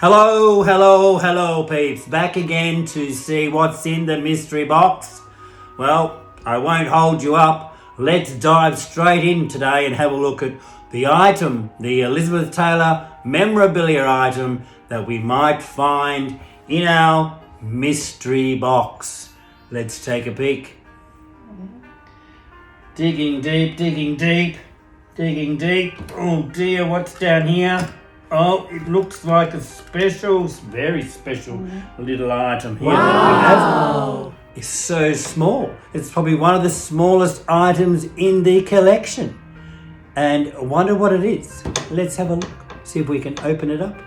Hello, peeps. Back again to see what's in the mystery box. Well, I won't hold you up. Let's dive straight in today and have a look at the item, the Elizabeth Taylor memorabilia item that we might find in our mystery box. Let's take a peek. Digging deep. Oh dear, what's down here? Oh, it looks like a very special little item here that we have. It's so small. It's probably one of the smallest items in the collection. And I wonder what it is. Let's have a look. See if we can open it up.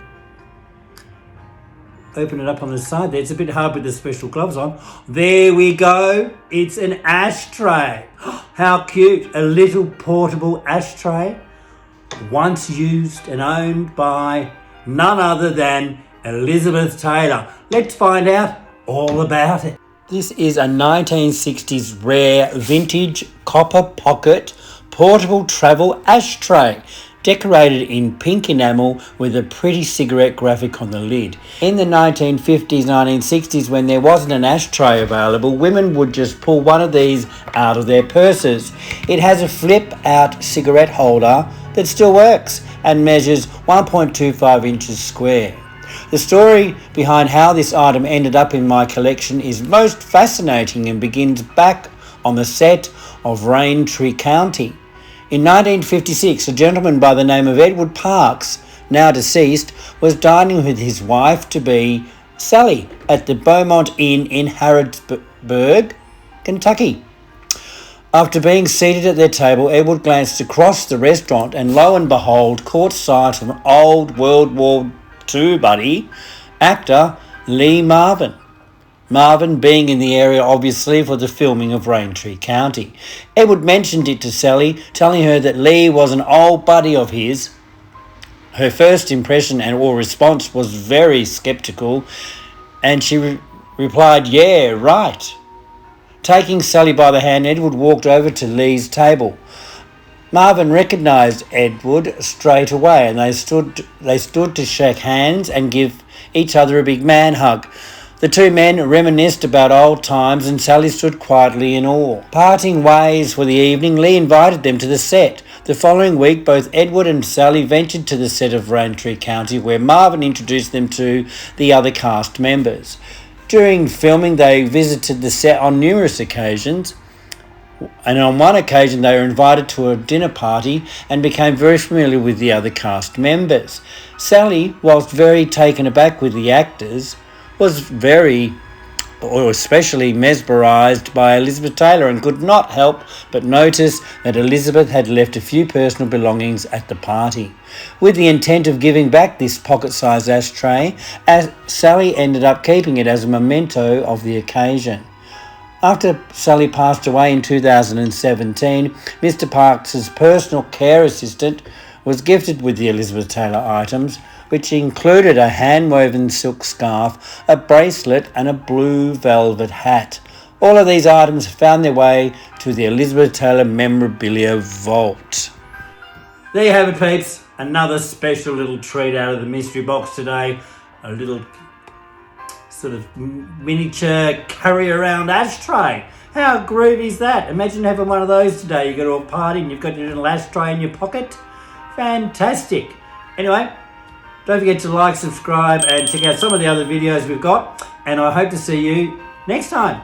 Open it up on the side there. It's a bit hard with the special gloves on. There we go. It's an ashtray. How cute. A little portable ashtray. Once used and owned by none other than Elizabeth Taylor. Let's find out all about it. This is a 1960s rare vintage copper pocket portable travel ashtray, decorated in pink enamel with a pretty cigarette graphic on the lid. In the 1950s, 1960s, when there wasn't an ashtray available, women would just pull one of these out of their purses. It has a flip-out cigarette holder that still works and measures 1.25 inches square. The story behind how this item ended up in my collection is most fascinating and begins back on the set of Raintree County. In 1956, a gentleman by the name of Edward Parks, now deceased, was dining with his wife-to-be Sally at the Beaumont Inn in Harrodsburg, Kentucky. After being seated at their table, Edward glanced across the restaurant and lo and behold caught sight of an old World War II buddy, actor Lee Marvin. Marvin being in the area obviously for the filming of Raintree County. Edward mentioned it to Sally, telling her that Lee was an old buddy of his. Her first impression or response was very sceptical, and she replied, "Yeah, right." Taking Sally by the hand, Edward walked over to Lee's table. Marvin recognised Edward straight away, and they stood to shake hands and give each other a big man hug. The two men reminisced about old times, and Sally stood quietly in awe. Parting ways for the evening, Lee invited them to the set. The following week, both Edward and Sally ventured to the set of Raintree County, where Marvin introduced them to the other cast members. During filming, they visited the set on numerous occasions, and on one occasion they were invited to a dinner party and became very familiar with the other cast members. Sally, whilst very taken aback with the actors, was especially mesmerised by Elizabeth Taylor and could not help but notice that Elizabeth had left a few personal belongings at the party. With the intent of giving back this pocket-sized ashtray, Sally ended up keeping it as a memento of the occasion. After Sally passed away in 2017, Mr. Parks' personal care assistant was gifted with the Elizabeth Taylor items, which included a hand-woven silk scarf, a bracelet and a blue velvet hat. All of these items found their way to the Elizabeth Taylor memorabilia vault. There you have it, peeps. Another special little treat out of the mystery box today. A little sort of miniature carry-around ashtray. How groovy is that? Imagine having one of those today. You go to a party and you've got your little ashtray in your pocket. Fantastic. Anyway, don't forget to like, subscribe, and check out some of the other videos we've got. And I hope to see you next time.